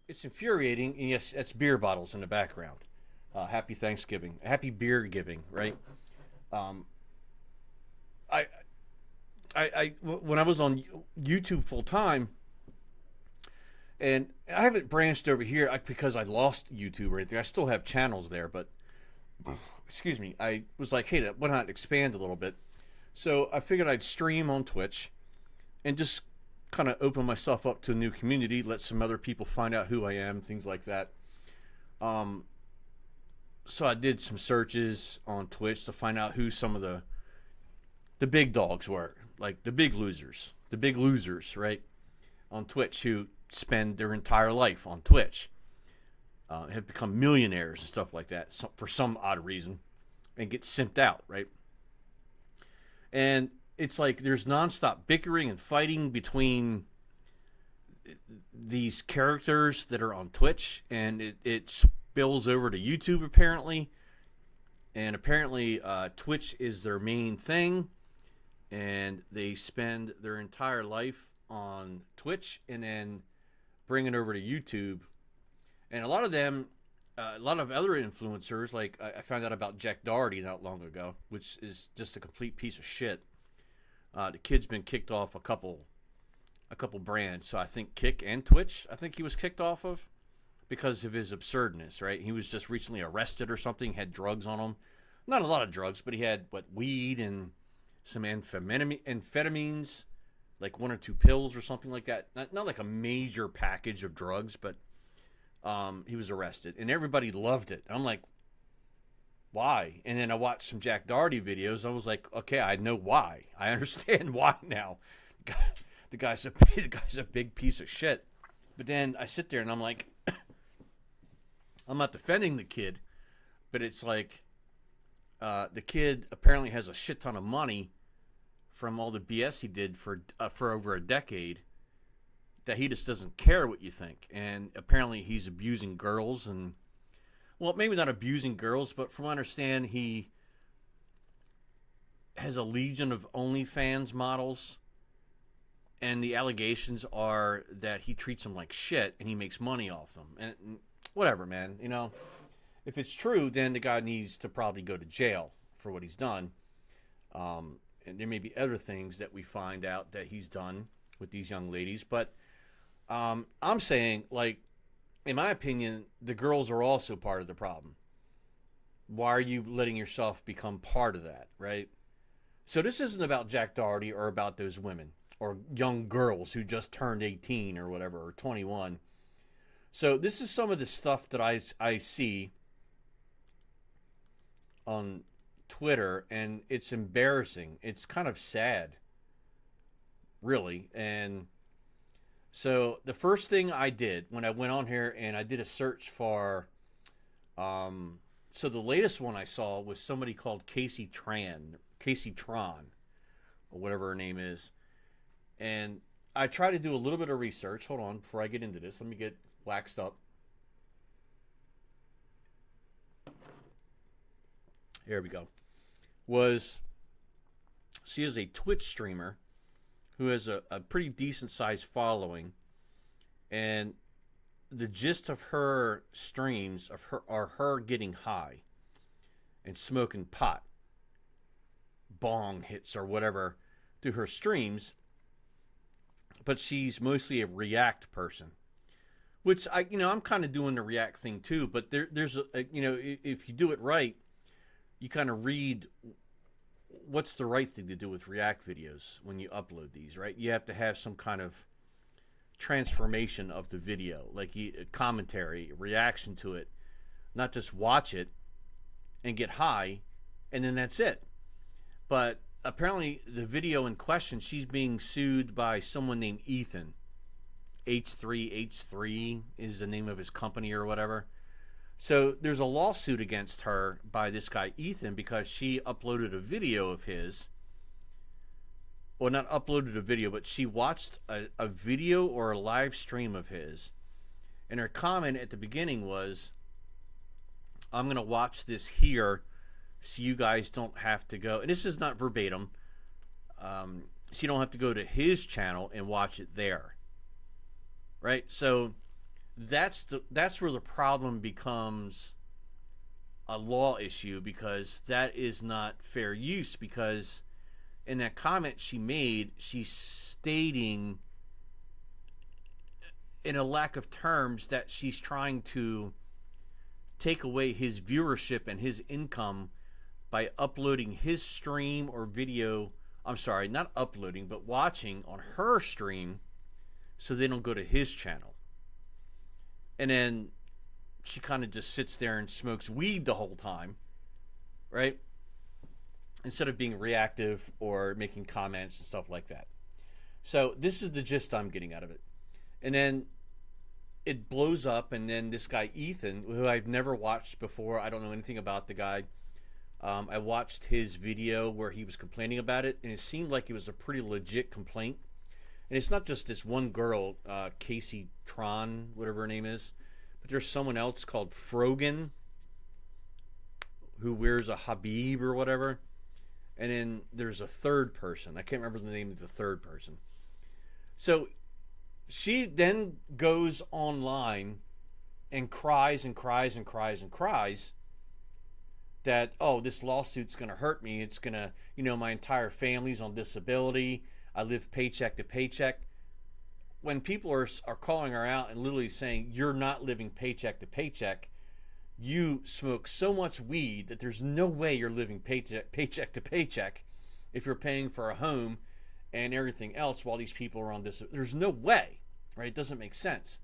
it's infuriating. And yes, that's beer bottles in the background. Happy Thanksgiving, happy beer giving, right? Um, I, when I was on YouTube full time, and I haven't branched over here because I lost YouTube or anything. I still have channels there, but excuse me, I was like, hey, why not expand a little bit? So I figured I'd stream on Twitch and just kind of open myself up to a new community, let some other people find out who I am, things like that. Um, so I did some searches on Twitch to find out who some of the big dogs were, like the big losers, right, on Twitch who spend their entire life on Twitch, have become millionaires and stuff like that for some odd reason, and get simped out, right? And it's like there's nonstop bickering and fighting between these characters that are on Twitch, and it spills over to YouTube apparently. And apparently, Twitch is their main thing, and they spend their entire life on Twitch and then bring it over to YouTube. And a lot of them, a lot of other influencers, like I found out about Jack Doherty not long ago, which is just a complete piece of shit. The kid's been kicked off a couple brands. So I think Kick and Twitch, I think he was kicked off of because of his absurdness, right? He was just recently arrested or something, had drugs on him. Not a lot of drugs, but he had, weed and some amphetamines, like 1 or 2 pills or something like that. Not like a major package of drugs, but he was arrested. And everybody loved it. I'm like, why? And then I watched some Jack Doherty videos. I was like, okay, I know why. I understand why now. The guy's a big piece of shit. But then I sit there and I'm like, I'm not defending the kid, but it's like the kid apparently has a shit ton of money from all the BS he did for over a decade, that he just doesn't care what you think. And apparently he's abusing girls, and well, maybe not abusing girls, but from what I understand, he has a legion of OnlyFans models, and the allegations are that he treats them like shit and he makes money off them. And whatever, man, you know, if it's true, then the guy needs to probably go to jail for what he's done. And there may be other things that we find out that he's done with these young ladies, but I'm saying, like, in my opinion, the girls are also part of the problem. Why are you letting yourself become part of that, right? So this isn't about Jack Doherty or about those women or young girls who just turned 18 or whatever, or 21. So this is some of the stuff that I see on Twitter, and it's embarrassing. It's kind of sad, really. And so the first thing I did when I went on here and I did a search for, so the latest one I saw was somebody called Kayce Tron, or whatever her name is. And I try to do a little bit of research. Hold on, before I get into this, let me get waxed up. Here we go. She is a Twitch streamer who has a pretty decent sized following, and the gist of her streams are her getting high and smoking pot, bong hits or whatever through her streams. But she's mostly a React person, which I'm kind of doing the React thing too. But there's if you do it right, you kind of read what's the right thing to do with React videos when you upload these, right? You have to have some kind of transformation of the video, like commentary, reaction to it, not just watch it and get high and then that's it. But apparently the video in question, she's being sued by someone named Ethan. H3H3 is the name of his company or whatever. So there's a lawsuit against her by this guy Ethan because she uploaded a video of his. Well, not uploaded a video, but she watched a video or a live stream of his. And her comment at the beginning was, I'm going to watch this here so you guys don't have to go. And this is not verbatim. So you don't have to go to his channel and watch it there. Right? So that's where the problem becomes a law issue, because that is not fair use. Because in that comment she made, she's stating in a lack of terms that she's trying to take away his viewership and his income by uploading his stream or video. I'm sorry, not uploading, but watching on her stream so they don't go to his channel. And then she kind of just sits there and smokes weed the whole time, right? Instead of being reactive or making comments and stuff like that. So this is the gist I'm getting out of it. And then it blows up, and then this guy Ethan, who I've never watched before, I don't know anything about the guy. I watched his video where he was complaining about it, and it seemed like it was a pretty legit complaint. And it's not just this one girl, Kayce, Tron, whatever her name is, but there's someone else called Frogan who wears a Habib or whatever. And then there's a third person. I can't remember the name of the third person. So she then goes online and cries and cries and cries and cries that, oh, this lawsuit's going to hurt me. It's going to, my entire family's on disability. I live paycheck to paycheck. When people are calling her out and literally saying, you're not living paycheck to paycheck, you smoke so much weed that there's no way you're living paycheck to paycheck if you're paying for a home and everything else while these people are on this. There's no way, right? It doesn't make sense.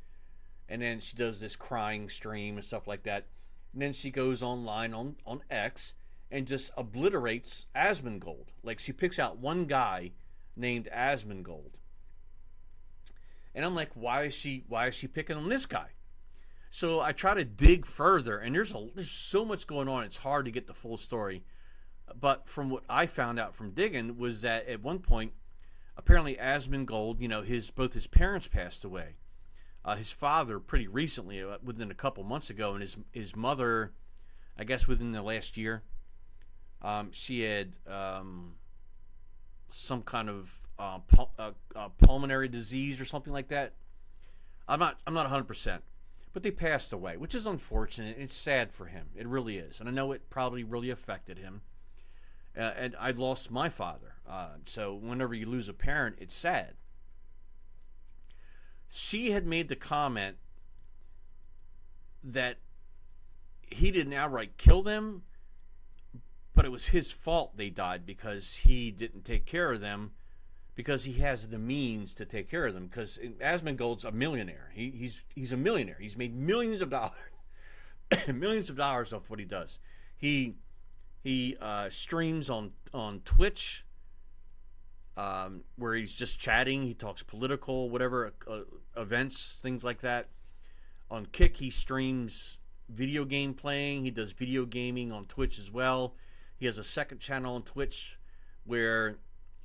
And then she does this crying stream and stuff like that. And then she goes online on X and just obliterates Asmongold. Like, she picks out one guy named Asmongold. And I'm like, why is she picking on this guy? So I try to dig further, and there's so much going on. It's hard to get the full story. But from what I found out from digging was that at one point, apparently Asmongold, both his parents passed away. His father pretty recently, within a couple months ago, and his mother, I guess within the last year, she had some kind of pulmonary disease or something like that. I'm not 100%. But they passed away, which is unfortunate. It's sad for him. It really is. And I know it probably really affected him. And I've lost my father. So whenever you lose a parent, it's sad. She had made the comment that he didn't outright kill them, but it was his fault they died because he didn't take care of them, because he has the means to take care of them. Because Asmongold's a millionaire. He's a millionaire. He's made millions of dollars, millions of dollars off what he does. He streams on Twitch, where he's just chatting. He talks political, whatever, events, things like that. On Kick, he streams video game playing. He does video gaming on Twitch as well. He has a second channel on Twitch where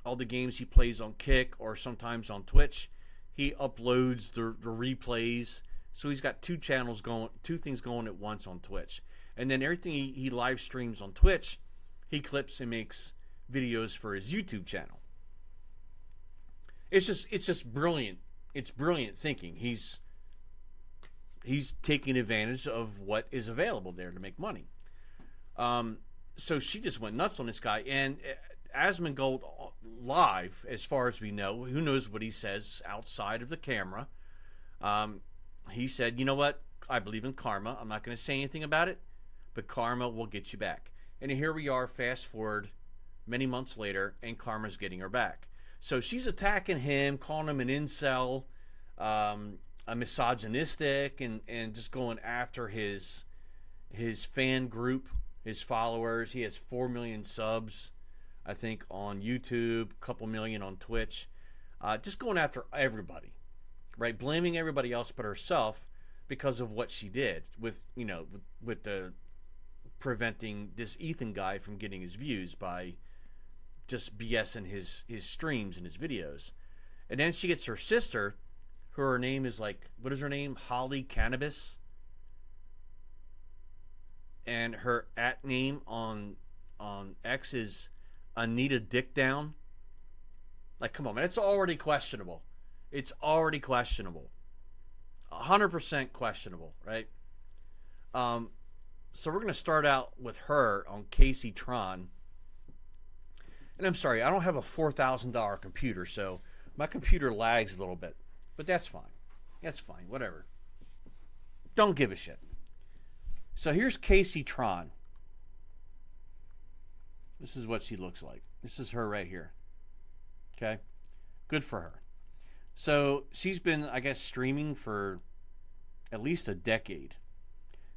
all the games he plays on Kick or sometimes on Twitch, he uploads the replays. So he's got two things going at once on Twitch. And then everything he live streams on Twitch, he clips and makes videos for his YouTube channel. It's just brilliant. It's brilliant thinking. He's taking advantage of what is available there to make money. So she just went nuts on this guy. And Asmongold live, as far as we know, who knows what he says outside of the camera. He said, you know what? I believe in karma. I'm not going to say anything about it, but karma will get you back. And here we are, fast forward many months later, and karma's getting her back. So she's attacking him, calling him an incel, a misogynistic, and just going after his fan group, his followers. He has 4 million subs, I think, on YouTube, a couple million on Twitch. Just going after everybody, right? Blaming everybody else but herself because of what she did with the preventing this Ethan guy from getting his views by just BSing his streams and his videos. And then she gets her sister, who her name is what is her name? Holly Cannabis. And her @ name on X is Anita Dick Down. Like, come on, man. It's already questionable. It's already questionable. 100% questionable, right? So we're going to start out with her on Kayce Tron. And I'm sorry, I don't have a $4,000 computer, so my computer lags a little bit. But that's fine. That's fine. Whatever. Don't give a shit. So here's Kayce Tron. This is what she looks like. This is her right here. Okay? Good for her. So she's been, I guess, streaming for at least a decade.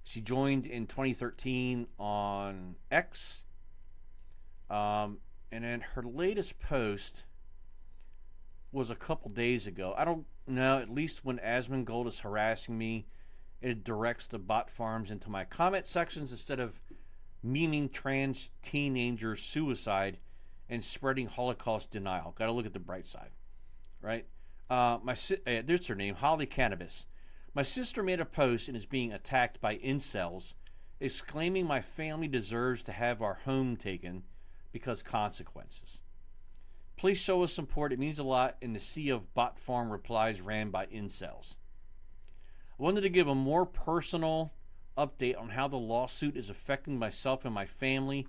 She joined in 2013 on X. And then her latest post was a couple days ago. I don't know, at least when Asmongold is harassing me, it directs the bot farms into my comment sections instead of memeing trans teenager suicide and spreading Holocaust denial. Got to look at the bright side, right? There's her name, Holly Cannabis. My sister made a post and is being attacked by incels, exclaiming my family deserves to have our home taken because consequences. Please show us support. It means a lot in the sea of bot farm replies ran by incels. I wanted to give a more personal update on how the lawsuit is affecting myself and my family.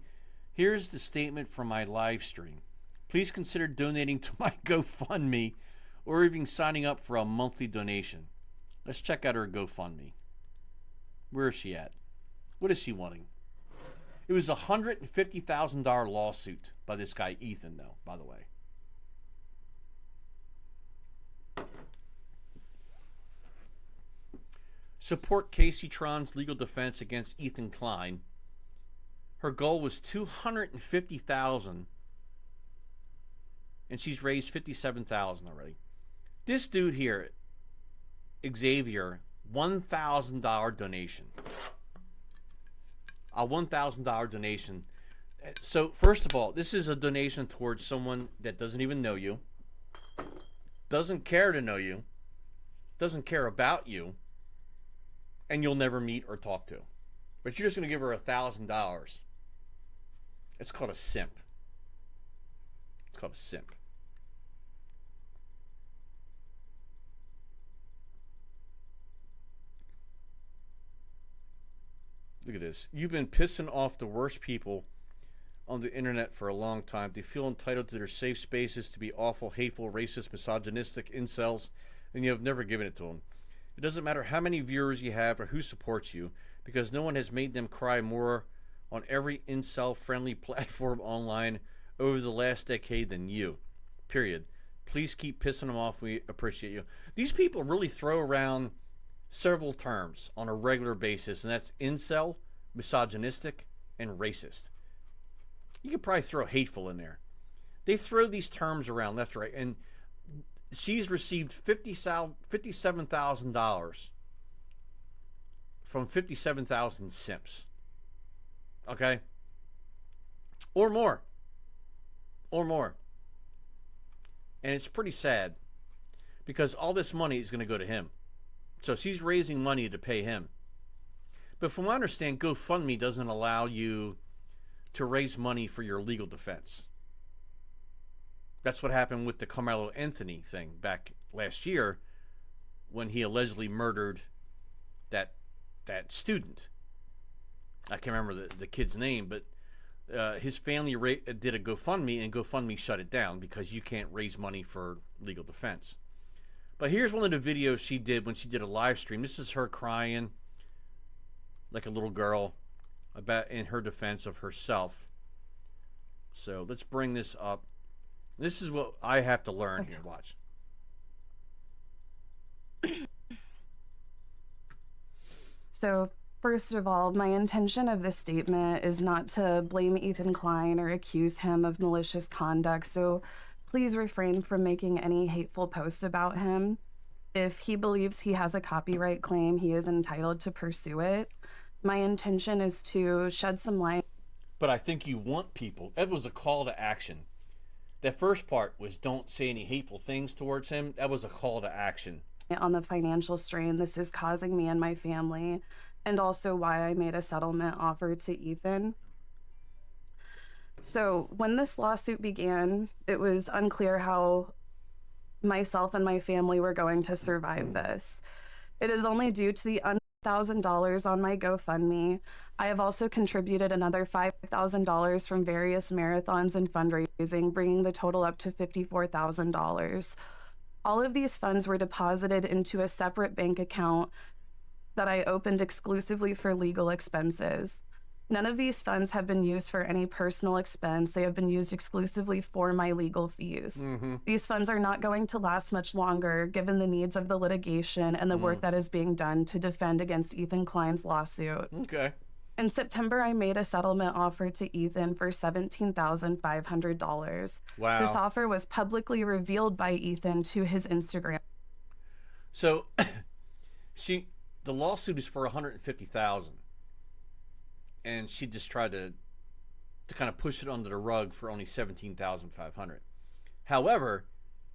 Here's the statement from my live stream. Please consider donating to my GoFundMe or even signing up for a monthly donation. Let's check out her GoFundMe. Where is she at? What is she wanting? It was a $150,000 lawsuit by this guy Ethan, though, by the way. Support Kayce Tron's legal defense against Ethan Klein. Her goal was $250,000, and she's raised $57,000 already. This dude here, Xavier, $1,000 donation. A $1,000 donation. So, first of all, this is a donation towards someone that doesn't even know you, doesn't care to know you, doesn't care about you, and you'll never meet or talk to. But you're just going to give her $1,000. It's called a simp. It's called a simp. Look at this. You've been pissing off the worst people on the internet for a long time. They feel entitled to their safe spaces to be awful, hateful, racist, misogynistic incels, and you have never given it to them. It doesn't matter how many viewers you have or who supports you, because no one has made them cry more on every incel-friendly platform online over the last decade than you. Period. Please keep pissing them off. We appreciate you. These people really throw around several terms on a regular basis, and that's incel, misogynistic, and racist. You could probably throw hateful in there. They throw these terms around left or right, and she's received $57,000 from 57,000 simps. Okay? Or more. Or more. And it's pretty sad because all this money is going to go to him. So she's raising money to pay him. But from what I understand, GoFundMe doesn't allow you to raise money for your legal defense. That's what happened with the Carmelo Anthony thing back last year when he allegedly murdered that student. I can't remember the kid's name, but his family did a GoFundMe, and GoFundMe shut it down because you can't raise money for legal defense. But here's one of the videos she did when she did a live stream. This is her crying like a little girl about in her defense of herself. So let's bring this up. This is what I have to learn. Okay. Here. Watch. So, first of all, my intention of this statement is not to blame Ethan Klein or accuse him of malicious conduct. So please refrain from making any hateful posts about him. If he believes he has a copyright claim, he is entitled to pursue it. My intention is to shed some light. But I think you want people. That was a call to action. That first part was don't say any hateful things towards him. That was a call to action. On the financial strain this is causing me and my family, and also why I made a settlement offer to Ethan. So when this lawsuit began, it was unclear how myself and my family were going to survive this. It is only due to the $1,000 on my GoFundMe. I have also contributed another $5,000 from various marathons and fundraising, bringing the total up to $54,000. All of these funds were deposited into a separate bank account that I opened exclusively for legal expenses. None of these funds have been used for any personal expense. They have been used exclusively for my legal fees. These funds are not going to last much longer, given the needs of the litigation and the work that is being done to defend against Ethan Klein's lawsuit. Okay. In September, I made a settlement offer to Ethan for $17,500. Wow. This offer was publicly revealed by Ethan to his Instagram. So, the lawsuit is for $150,000, and she just tried to kind of push it under the rug for only $17,500. However,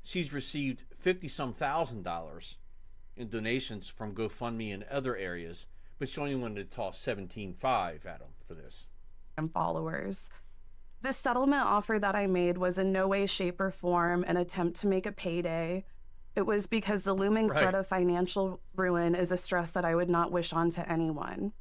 she's received $50-some thousand in donations from GoFundMe and other areas, but she only wanted to toss $17,500 at him for this. Followers. This settlement offer that I made was in no way, shape, or form an attempt to make a payday. It was because the looming threat of financial ruin is a stress that I would not wish on to anyone.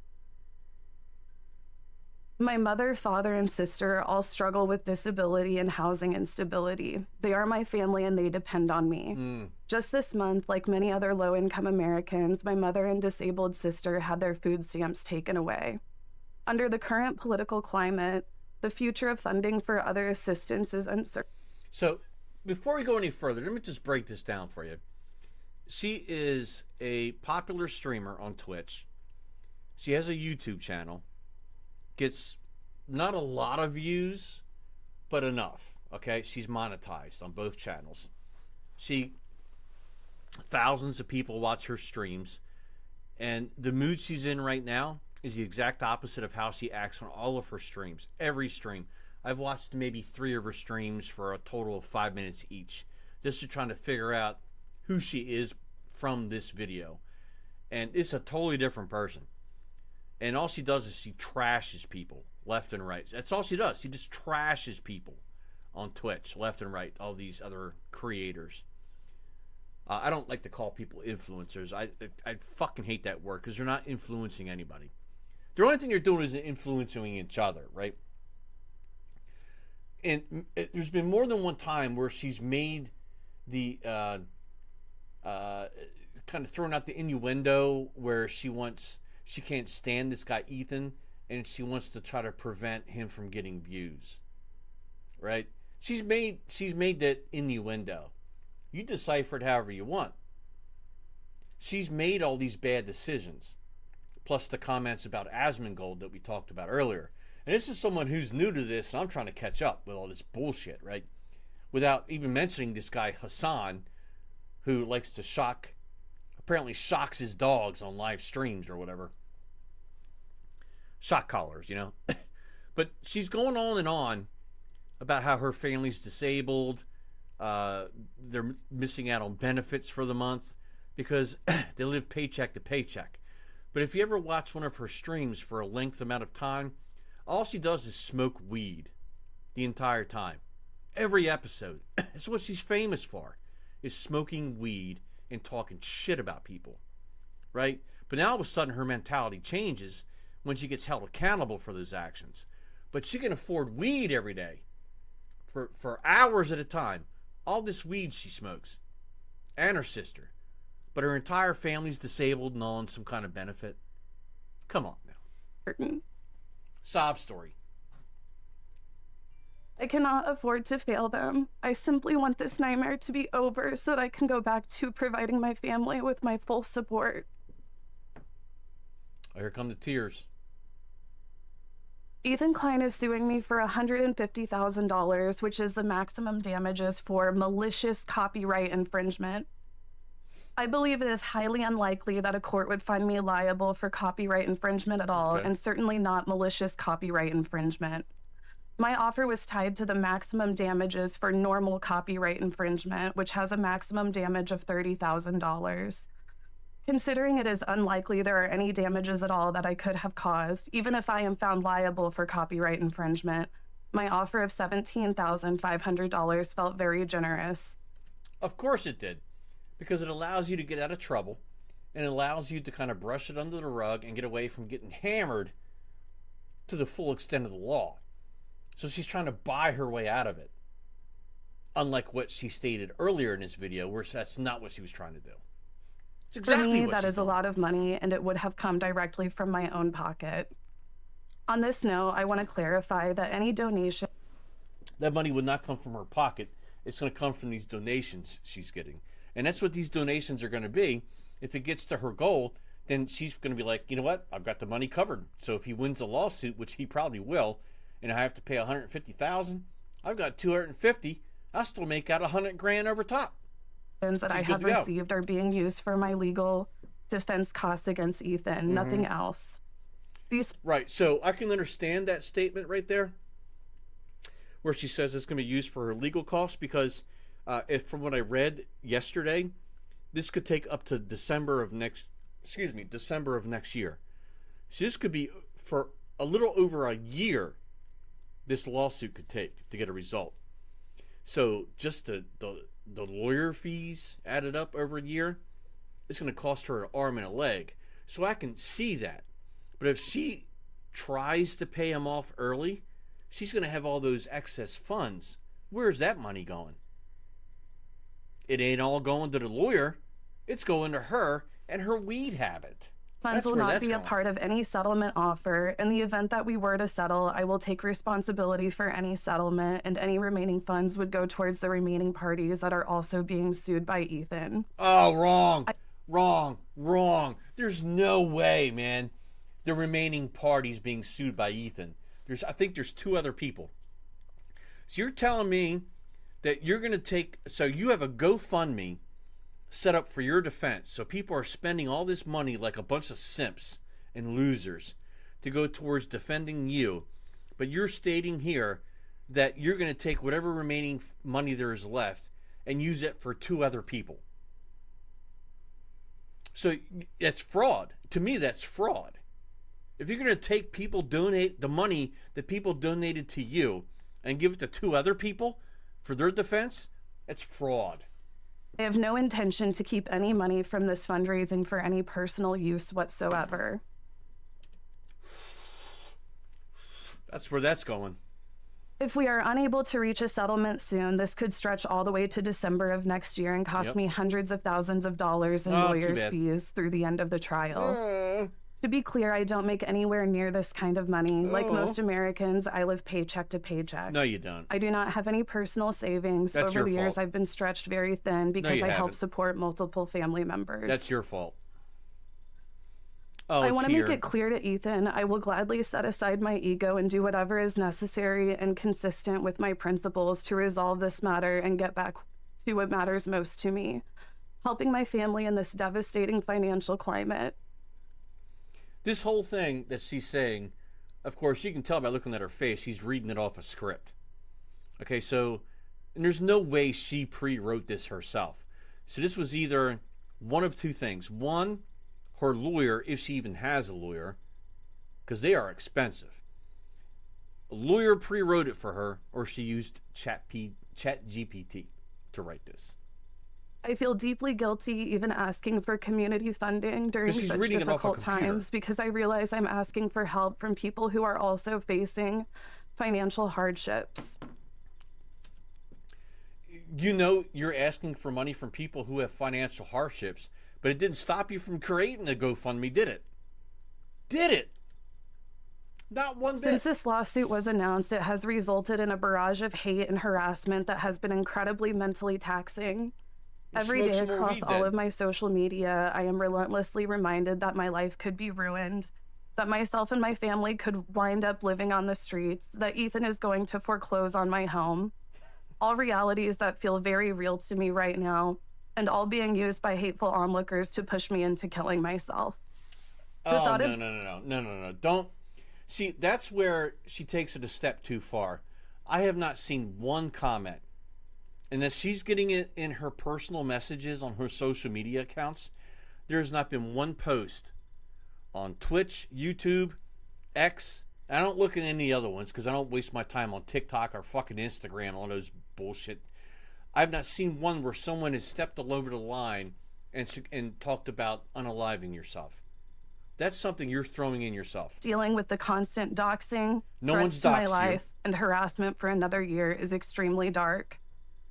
My mother, father, and sister all struggle with disability and housing instability. They are my family and they depend on me. Just this month, like many other low-income Americans, my mother and disabled sister had their food stamps taken away. Under the current political climate, the future of funding for other assistance is uncertain. So, before we go any further, let me just break this down for you. She is a popular streamer on Twitch. She has a YouTube channel. Gets not a lot of views, but enough. Okay, she's monetized on both channels. Thousands of people watch her streams, and the mood she's in right now is the exact opposite of how she acts on all of her streams. Every stream. I've watched maybe 3 of her streams for a total of 5 minutes each, just to trying to figure out who she is from this video. And it's a totally different person. And all she does is she trashes people left and right. That's all she does. She just trashes people on Twitch left and right, all these other creators. I don't like to call people influencers. I fucking hate that word because they're not influencing anybody. The only thing they're doing is influencing each other, right? And there's been more than one time where she's made the kind of thrown out the innuendo where she can't stand this guy Ethan, and she wants to try to prevent him from getting views. Right? She's made that innuendo. You decipher it however you want. She's made all these bad decisions, plus the comments about Asmongold that we talked about earlier. And this is someone who's new to this, and I'm trying to catch up with all this bullshit, right? Without even mentioning this guy Hassan, who likes to apparently shocks his dogs on live streams or whatever. Shock collars, you know. But she's going on and on about how her family's disabled. They're missing out on benefits for the month because they live paycheck to paycheck. But if you ever watch one of her streams for a length amount of time, all she does is smoke weed the entire time. Every episode. That's what she's famous for, is smoking weed and talking shit about people. Right? But now all of a sudden her mentality changes when she gets held accountable for those actions. But she can afford weed every day for hours at a time. All this weed she smokes. And her sister. But her entire family's disabled and on some kind of benefit. Come on now. Sob story. I cannot afford to fail them. I simply want this nightmare to be over so that I can go back to providing my family with my full support. Here come the tears. Ethan Klein is suing me for $150,000, which is the maximum damages for malicious copyright infringement. I believe it is highly unlikely that a court would find me liable for copyright infringement at all, and certainly not malicious copyright infringement. My offer was tied to the maximum damages for normal copyright infringement, which has a maximum damage of $30,000. Considering it is unlikely there are any damages at all that I could have caused, even if I am found liable for copyright infringement, my offer of $17,500 felt very generous. Of course it did, because it allows you to get out of trouble and allows you to kind of brush it under the rug and get away from getting hammered to the full extent of the law. So she's trying to buy her way out of it. Unlike what she stated earlier in this video, where that's not what she was trying to do. It's exactly For me, what that she's is doing. a lot of money, and it would have come directly from my own pocket. On this note, I want to clarify that any donation... That money would not come from her pocket. It's going to come from these donations she's getting. And that's what these donations are going to be. If it gets to her goal, then she's going to be like, you know what? I've got the money covered. So if he wins a lawsuit, which he probably will, and I have to pay $150,000, I've got $250,000. I'll still make out $100,000 over top. that I have received are being used for my legal defense costs against Ethan, nothing else. Right, so I can understand that statement right there, where she says it's going to be used for her legal costs, because if from what I read yesterday, this could take up to December of next year. So this could be for a little over a year. This lawsuit could take to get a result. So just the lawyer fees added up over a year, it's going to cost her an arm and a leg. So I can see that. But if she tries to pay him off early, she's going to have all those excess funds. Where's that money going? It ain't all going to the lawyer. It's going to her and her weed habit. Funds will not be a part of any settlement offer. In the event that we were to settle, I will take responsibility for any settlement, and any remaining funds would go towards the remaining parties that are also being sued by Ethan. Oh, wrong. There's no way, man. The remaining parties being sued by Ethan. I think there's two other people. So you're telling me that you're going to so you have a GoFundMe set up for your defense. So people are spending all this money like a bunch of simps and losers to go towards defending you. But you're stating here that you're going to take whatever remaining money there is left and use it for two other people. So that's fraud. To me, that's fraud. If you're going to take donate the money that people donated to you and give it to two other people for their defense, that's fraud. I have no intention to keep any money from this fundraising for any personal use whatsoever. That's where that's going. If we are unable to reach a settlement soon, this could stretch all the way to December of next year and cost me hundreds of thousands of dollars in lawyers' fees through the end of the trial. To be clear, I don't make anywhere near this kind of money. Like most Americans, I live paycheck to paycheck. No, you don't. I do not have any personal savings. That's Over the years, fault. I've been stretched very thin because I help haven't. support multiple family members. That's your fault. Oh, I want to make it clear to Ethan, I will gladly set aside my ego and do whatever is necessary and consistent with my principles to resolve this matter and get back to what matters most to me, helping my family in this devastating financial climate. This whole thing that she's saying, of course, you can tell by looking at her face, she's reading it off a script. Okay, so, and there's no way she pre-wrote this herself. So this was either one of two things. One, her lawyer, if she even has a lawyer, because they are expensive. A lawyer pre-wrote it for her, or she used ChatGPT to write this. I feel deeply guilty even asking for community funding during such difficult times because I realize I'm asking for help from people who are also facing financial hardships. You know you're asking for money from people who have financial hardships, but it didn't stop you from creating a GoFundMe, did it? Did it? Not one bit. Since this lawsuit was announced, it has resulted in a barrage of hate and harassment that has been incredibly mentally taxing. Every day across all of my social media, I am relentlessly reminded that my life could be ruined, that myself and my family could wind up living on the streets, that Ethan is going to foreclose on my home. All realities that feel very real to me right now, and all being used by hateful onlookers to push me into killing myself. No. Don't. See, that's where she takes it a step too far. I have not seen one comment. And that she's getting it in her personal messages on her social media accounts. There's not been one post on Twitch, YouTube, X. I don't look at any other ones because I don't waste my time on TikTok or fucking Instagram, all those bullshit. I've not seen one where someone has stepped all over the line and talked about unaliving yourself. That's something you're throwing in yourself. Dealing with the constant doxing, No threats one's to my doxed you. life, and harassment for another year is extremely dark.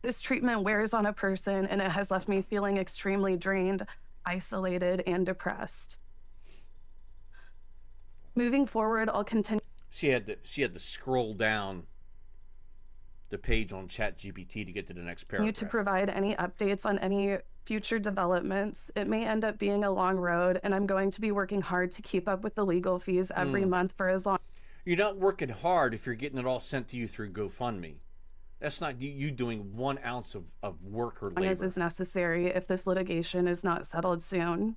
This treatment wears on a person, and it has left me feeling extremely drained, isolated, and depressed. Moving forward, I'll continue She had to scroll down the page on ChatGPT to get to the next paragraph. to provide any updates on any future developments. It may end up being a long road, and I'm going to be working hard to keep up with the legal fees every month for as long. You're not working hard if you're getting it all sent to you through GoFundMe. That's not you doing 1 ounce of work or labor. As is necessary if this litigation is not settled soon.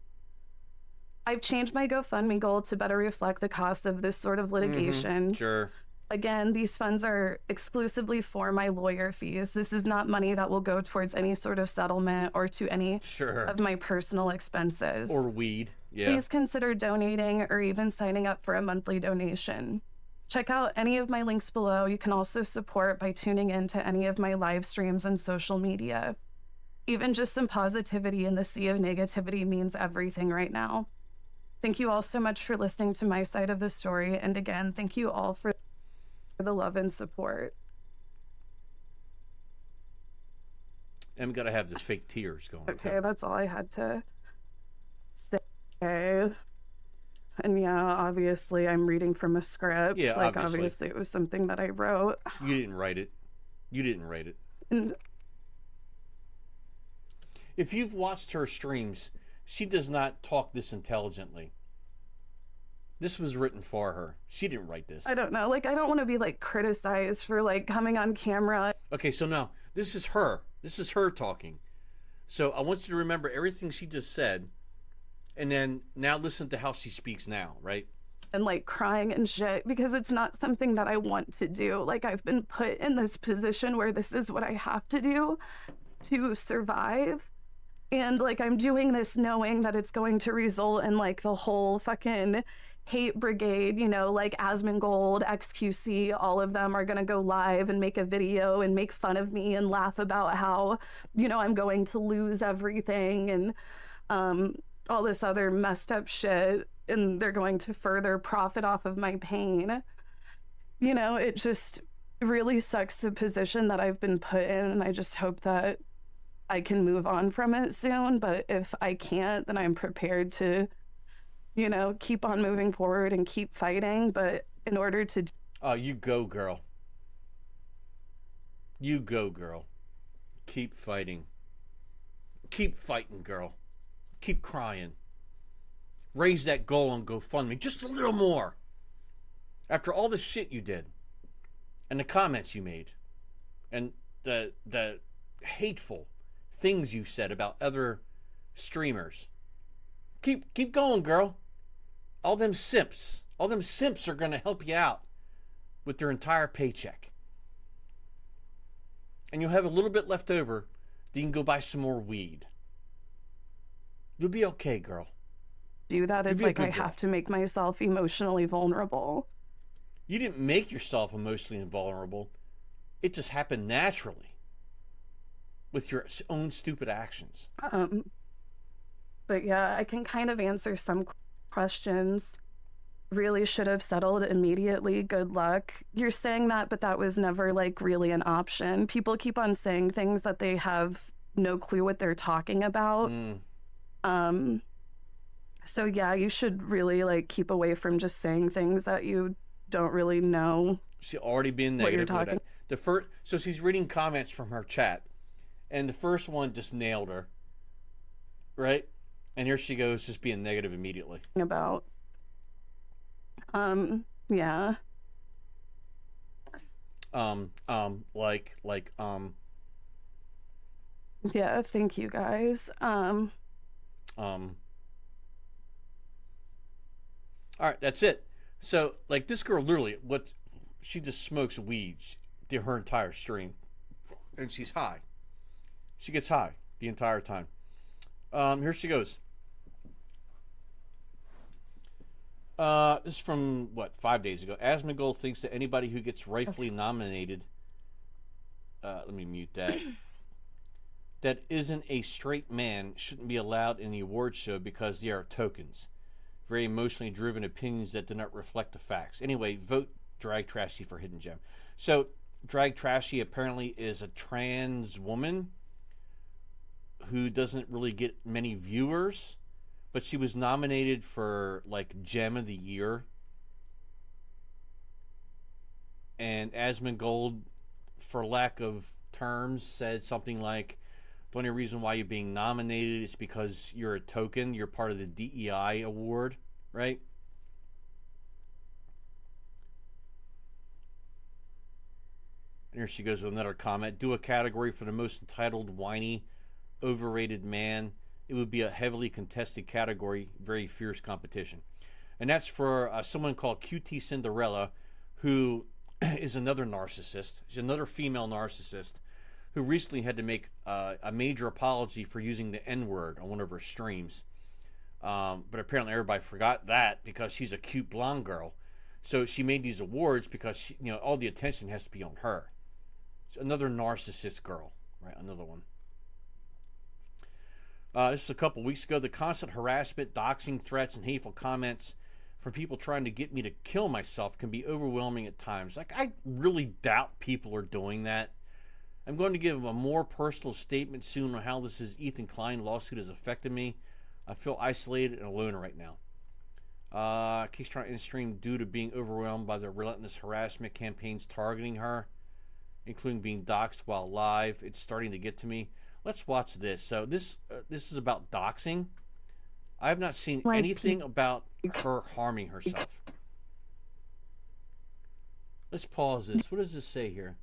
I've changed my GoFundMe goal to better reflect the cost of this sort of litigation. Sure. Again, these funds are exclusively for my lawyer fees. This is not money that will go towards any sort of settlement or to any of my personal expenses. Or weed. Yeah. Please consider donating or even signing up for a monthly donation. Check out any of my links below. You can also support by tuning in to any of my live streams on social media. Even just some positivity in the sea of negativity means everything right now. Thank you all so much for listening to my side of the story. And again, thank you all for the love and support. And we got to have this fake tears going. Okay, that's all I had to say. And yeah, obviously I'm reading from a script. Yeah, like obviously it was something that I wrote. You didn't write it. And if you've watched her streams, she does not talk this intelligently. This was written for her. She didn't write this. I don't know. Like, I don't want to be like criticized for like coming on camera. Okay, so now this is her. This is her talking. So I want you to remember everything she just said, and then now listen to how she speaks now, right? And like crying and shit, because it's not something that I want to do. Like, I've been put in this position where this is what I have to do to survive. And like, I'm doing this knowing that it's going to result in like the whole fucking hate brigade, you know, like Asmongold, XQC, all of them are going to go live and make a video and make fun of me and laugh about how, you know, I'm going to lose everything and all this other messed up shit. And they're going to further profit off of my pain. You know, it just really sucks the position that I've been put in. And I just hope that I can move on from it soon. But if I can't, then I'm prepared to, you know, keep on moving forward and keep fighting. But in order to... Oh, you go, girl. You go, girl. Keep fighting. Keep fighting, girl. Keep crying. Raise that goal on GoFundMe just a little more. After all the shit you did, and the comments you made, and the hateful things you said about other streamers. Keep going, girl. All them simps are going to help you out with their entire paycheck. And you'll have a little bit left over, then you can go buy some more weed. You'll be okay, girl. Do that. It's like I have to make myself emotionally vulnerable. You didn't make yourself emotionally invulnerable. It just happened naturally with your own stupid actions. But yeah, I can kind of answer some questions. Really should have settled immediately. Good luck. You're saying that, but that was never like really an option. People keep on saying things that they have no clue what they're talking about. So yeah, you should really like keep away from just saying things that you don't really know. She already been negative. What you're talking. So she's reading comments from her chat, and the first one just nailed her. Right? And here she goes, just being negative immediately. About. Yeah. Yeah, thank you guys. All right, that's it. So, like, this girl literally, she just smokes weed her entire stream, and she's high. She gets high the entire time. Here she goes. This is from, 5 days ago. Asmongold thinks that anybody who gets rightfully nominated... let me mute that. that isn't a straight man shouldn't be allowed in the award show because they are tokens. Very emotionally driven opinions that do not reflect the facts. Anyway, vote Drag Trashy for Hidden Gem. So, Drag Trashy apparently is a trans woman who doesn't really get many viewers, but she was nominated for, like, Gem of the Year. And Asmongold, for lack of terms, said something like, the only reason why you're being nominated is because you're a token. You're part of the DEI award, right? And here she goes with another comment. Do a category for the most entitled, whiny, overrated man. It would be a heavily contested category, very fierce competition. And that's for someone called QT Cinderella, who is another narcissist. She's another female narcissist who recently had to make a major apology for using the N-word on one of her streams. But apparently everybody forgot that because she's a cute blonde girl. So she made these awards because she, all the attention has to be on her. It's another narcissist girl, right? Another one. This is a couple weeks ago. The constant harassment, doxing, threats, and hateful comments from people trying to get me to kill myself can be overwhelming at times. Like, I really doubt people are doing that. I'm going to give a more personal statement soon on how this Ethan Klein lawsuit has affected me. I feel isolated and alone right now. Kayce trying to end stream due to being overwhelmed by the relentless harassment campaigns targeting her, including being doxxed while live. It's starting to get to me. Let's watch this. So this is about doxing. I have not seen anything about her harming herself. Let's pause this. What does this say here?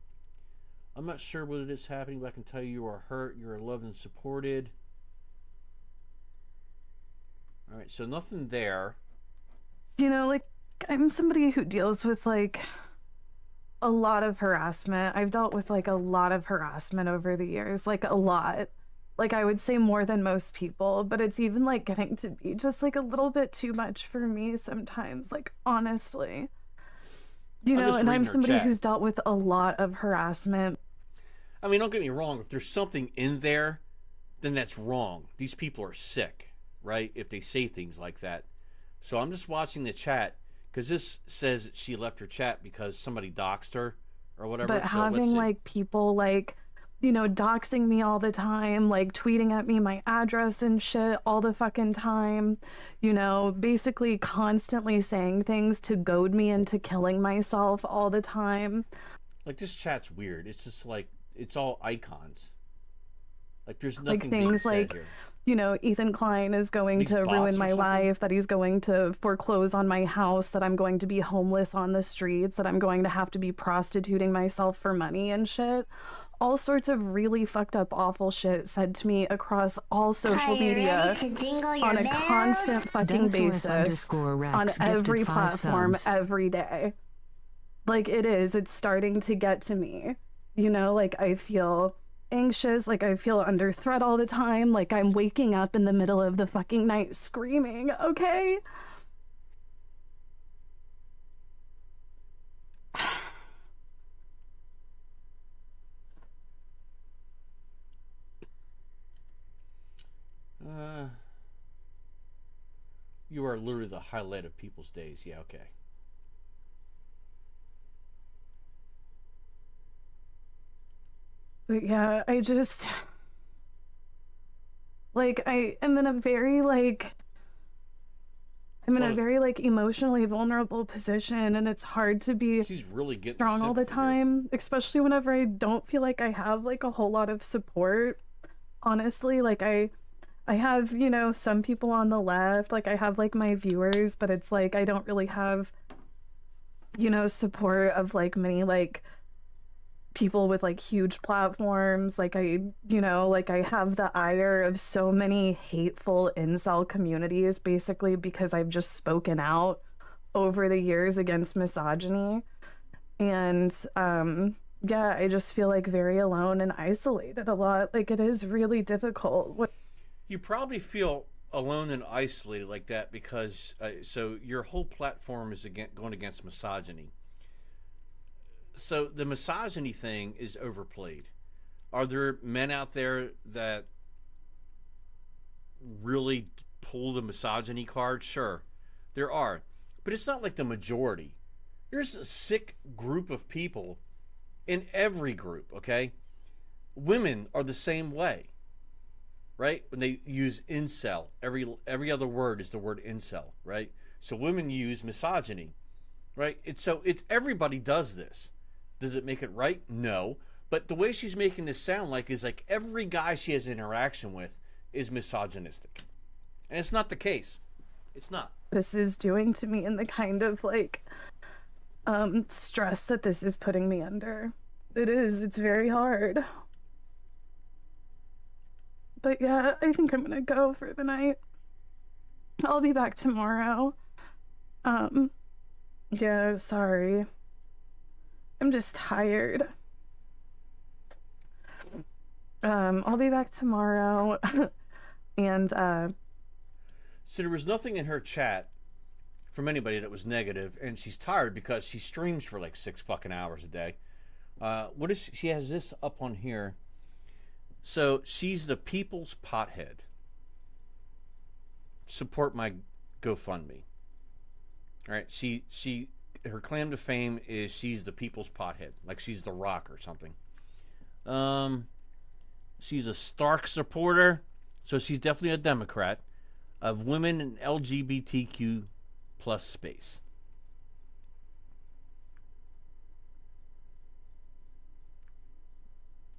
I'm not sure whether this is happening, but I can tell you are hurt, you are loved and supported. All right, so nothing there. I'm somebody who deals with, a lot of harassment. I've dealt with, a lot of harassment over the years, a lot. I would say more than most people, but it's even, getting to be just, a little bit too much for me sometimes, honestly. And I'm somebody who's dealt with a lot of harassment. I mean, don't get me wrong. If there's something in there, then that's wrong. These people are sick, right? If they say things like that. So I'm just watching the chat because this says that she left her chat because somebody doxed her or whatever. But so having people doxing me all the time, tweeting at me my address and shit all the fucking time, basically constantly saying things to goad me into killing myself all the time. This chat's weird. It's just it's all icons. There's nothing things being said here. Ethan Klein is going to ruin my life, that he's going to foreclose on my house, that I'm going to be homeless on the streets, that I'm going to have to be prostituting myself for money and shit. All sorts of really fucked up, awful shit said to me across all social media on a constant fucking basis, on every platform, every day. It's starting to get to me. I feel anxious, I feel under threat all the time, I'm waking up in the middle of the fucking night screaming, okay? You are literally the highlight of people's days. Yeah, okay. But yeah, I just I am in a very emotionally vulnerable position, and it's hard to be she's really getting strong all the time here. Especially whenever I don't feel like I have a whole lot of support. Honestly, I have, some people on the left, I have my viewers, but it's I don't really have, support of many people with huge platforms. I have the ire of so many hateful incel communities, basically because I've just spoken out over the years against misogyny. And yeah, I just feel very alone and isolated a lot. It is really difficult. You probably feel alone and isolated like that because so your whole platform is going against misogyny. So the misogyny thing is overplayed. Are there men out there that really pull the misogyny card? Sure, there are. But it's not like the majority. There's a sick group of people in every group, okay? Women are the same way, right? When they use incel, every other word is the word incel, right? So women use misogyny, right? It's everybody does this. Does it make it right? No. But the way she's making this sound like is like every guy she has interaction with is misogynistic. And it's not the case. It's not. This is doing to me and the kind of like stress that this is putting me under. It is. It's very hard. But yeah, I think I'm gonna go for the night. I'll be back tomorrow. Yeah, sorry. I'm just tired. I'll be back tomorrow. And So there was nothing in her chat from anybody that was negative, and she's tired because she streams for like 6 fucking hours a day. What is she has this up on here? So she's the people's pothead. Support my GoFundMe. All right, she her claim to fame is she's the people's pothead, like she's the Rock or something. She's a Stark supporter, so she's definitely a Democrat of women in LGBTQ plus space.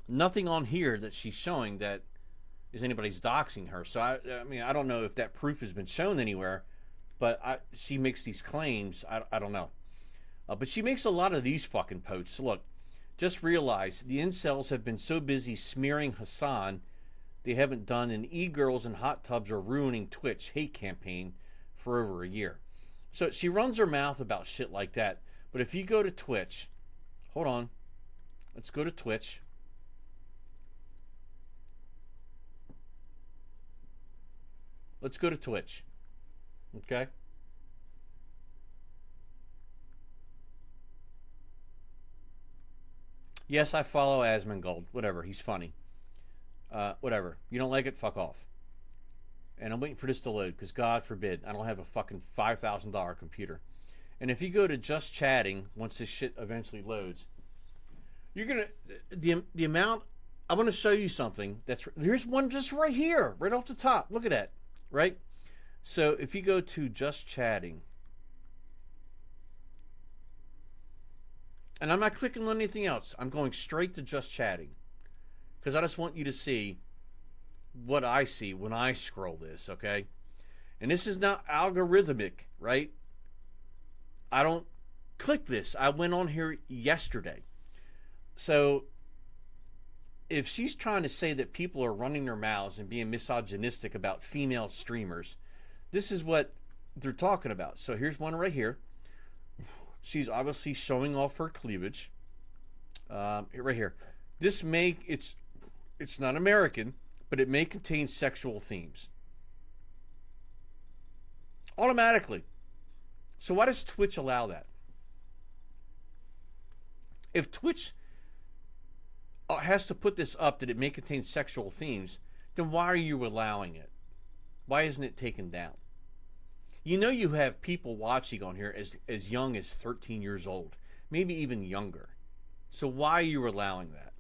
Nothing on here that she's showing that is anybody's doxing her. So I mean, I don't know if that proof has been shown anywhere, but she makes these claims. I don't know. But she makes a lot of these fucking posts. Look, just realize the incels have been so busy smearing Hassan, they haven't done an e-girls and hot tubs are ruining Twitch hate campaign for over a year. So she runs her mouth about shit like that. But if you go to Twitch, hold on. Let's go to Twitch. Let's go to Twitch. Okay? Yes, I follow Asmongold. Whatever. He's funny. Whatever. You don't like it? Fuck off. And I'm waiting for this to load because God forbid I don't have a fucking $5,000 computer. And if you go to just chatting, once this shit eventually loads, you're going to... The amount... I'm going to show you something. Here's one just right here. Right off the top. Look at that. Right? So if you go to just chatting, and I'm not clicking on anything else, I'm going straight to just chatting because I just want you to see what I see when I scroll this, okay? And this is not algorithmic, right? I don't click this. I went on here yesterday. So if she's trying to say that people are running their mouths and being misogynistic about female streamers, this is what they're talking about. So here's one right here. She's obviously showing off her cleavage. Right here. It's not American, but it may contain sexual themes. Automatically. So why does Twitch allow that? If Twitch has to put this up that it may contain sexual themes, then why are you allowing it? Why isn't it taken down? You know you have people watching on here as young as 13 years old, maybe even younger. So why are you allowing that?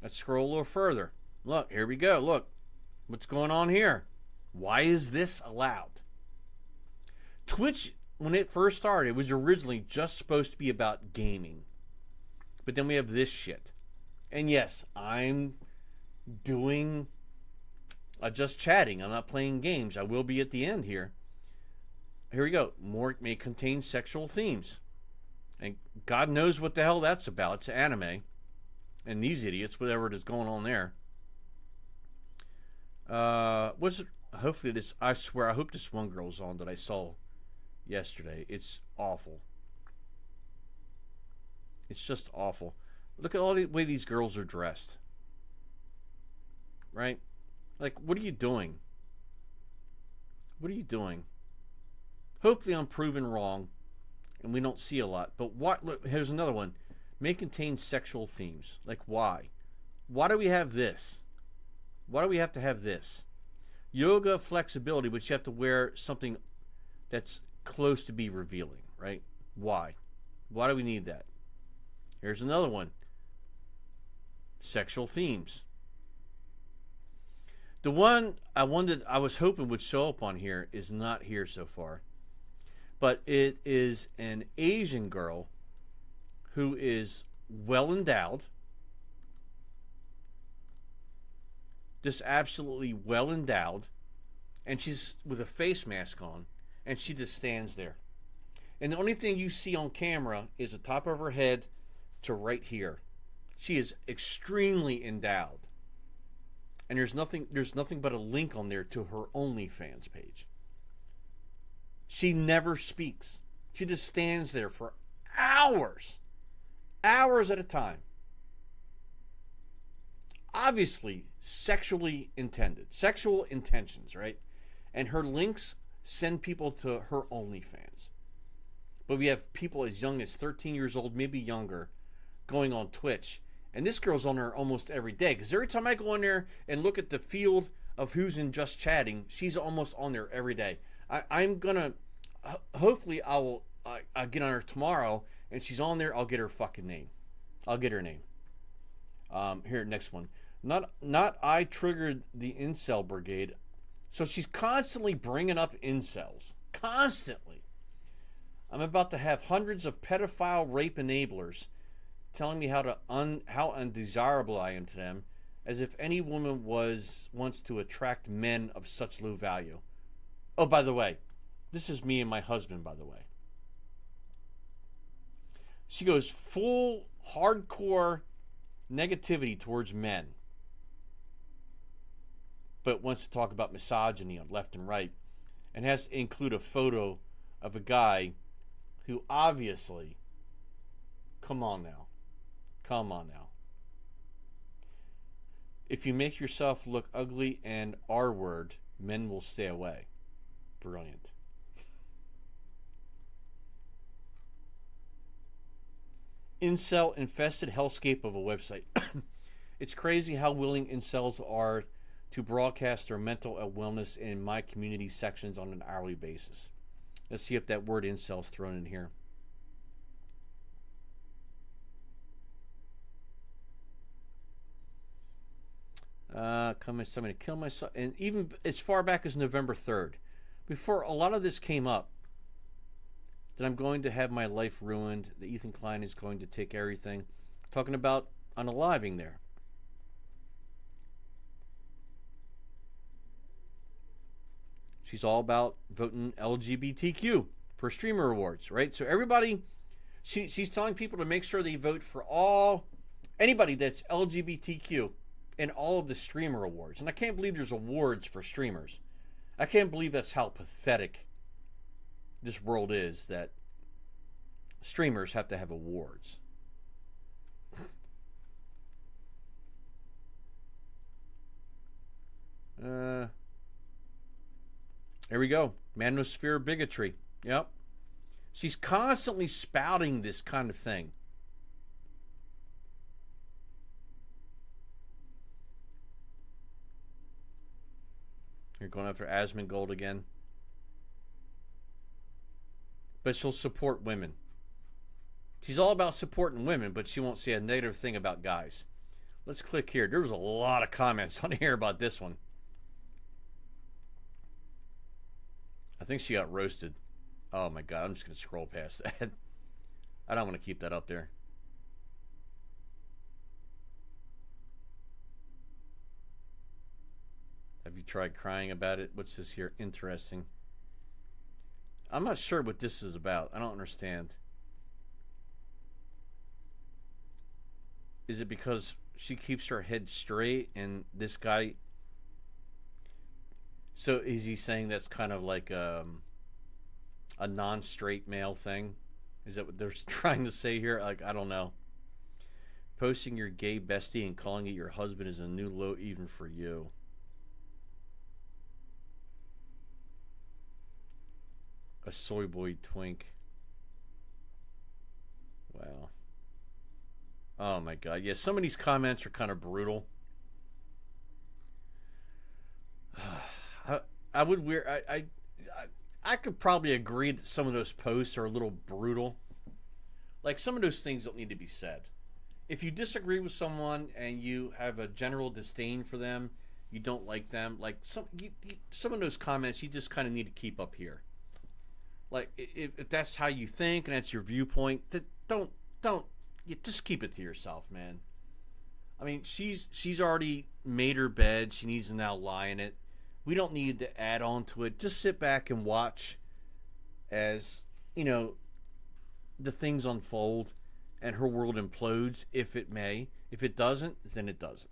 Let's scroll a little further. Look, here we go. Look, what's going on here? Why is this allowed? Twitch, when it first started, it was originally just supposed to be about gaming. But then we have this shit. And yes, I'm doing just chatting. I'm not playing games. I will be at the end here. Here we go. More may contain sexual themes. And God knows what the hell that's about. It's anime. And these idiots, whatever is going on there. Hopefully this, I swear, I hope this one girl's on that I saw yesterday. It's awful. It's just awful. Look at all the way these girls are dressed. Right? Like, what are you doing? What are you doing? Hopefully I'm proven wrong and we don't see a lot. But what? Look, here's another one. May contain sexual themes. Like, why? Why do we have this? Why do we have to have this? Yoga flexibility, but you have to wear something that's close to be revealing, right? Why? Why do we need that? Here's another one. Sexual themes. The one I was hoping would show up on here is not here so far. But it is an Asian girl who is well endowed. Just absolutely well endowed. And she's with a face mask on. And she just stands there. And the only thing you see on camera is the top of her head to right here. She is extremely endowed. And there's nothing but a link on there to her OnlyFans page. She never speaks. She just stands there for hours. Hours at a time. Obviously, sexually intended. Sexual intentions, right? And her links send people to her OnlyFans. But we have people as young as 13 years old, maybe younger, going on Twitch. And this girl's on there almost every day. Because every time I go in there and look at the field of who's in Just Chatting, she's almost on there every day. I'm going to, hopefully I'll get on her tomorrow. And she's on there, I'll get her fucking name. I'll get her name. Here, next one. Not I triggered the incel brigade. So she's constantly bringing up incels. Constantly. I'm about to have hundreds of pedophile rape enablers telling me how undesirable I am to them, as if any woman wants to attract men of such low value. Oh, by the way, this is me and my husband, by the way. She goes full hardcore negativity towards men, but wants to talk about misogyny on left and right, and has to include a photo of a guy who obviously, come on now. If you make yourself look ugly and R-word, men will stay away. Brilliant. Incel-infested hellscape of a website. It's crazy how willing incels are to broadcast their mental wellness in my community sections on an hourly basis. Let's see if that word incel is thrown in here. Coming to kill myself. And even as far back as November 3rd, before a lot of this came up, that I'm going to have my life ruined, that Ethan Klein is going to take everything. Talking about unaliving there. She's all about voting LGBTQ for streamer awards, right? So everybody, she's telling people to make sure they vote for anybody that's LGBTQ in all of the streamer awards. And I can't believe there's awards for streamers. I can't believe that's how pathetic this world is, that streamers have to have awards. There we go. Manosphere bigotry. Yep. She's constantly spouting this kind of thing. You're going after Asmongold again. But she'll support women. She's all about supporting women, but she won't say a negative thing about guys. Let's click here. There was a lot of comments on here about this one. I think she got roasted. Oh my God, I'm just going to scroll past that. I don't want to keep that up there. Have you tried crying about it? What's this here? Interesting. I'm not sure what this is about. I don't understand. Is it because she keeps her head straight and this guy... So is he saying that's kind of like a non-straight male thing? Is that what they're trying to say here? Like, I don't know. Posting your gay bestie and calling it your husband is a new low even for you. A soy boy twink. Wow. Oh my god. Yeah, some of these comments are kind of brutal. I, I would wear. I could probably agree that some of those posts are a little brutal. Like some of those things don't need to be said. If you disagree with someone and you have a general disdain for them, you don't like them. Like some of those comments, you just kind of need to keep up here. Like if that's how you think and that's your viewpoint, don't you just keep it to yourself, man. I mean, she's already made her bed. She needs to now lie in it. We don't need to add on to it. Just sit back and watch as, the things unfold and her world implodes, if it may. If it doesn't, then it doesn't.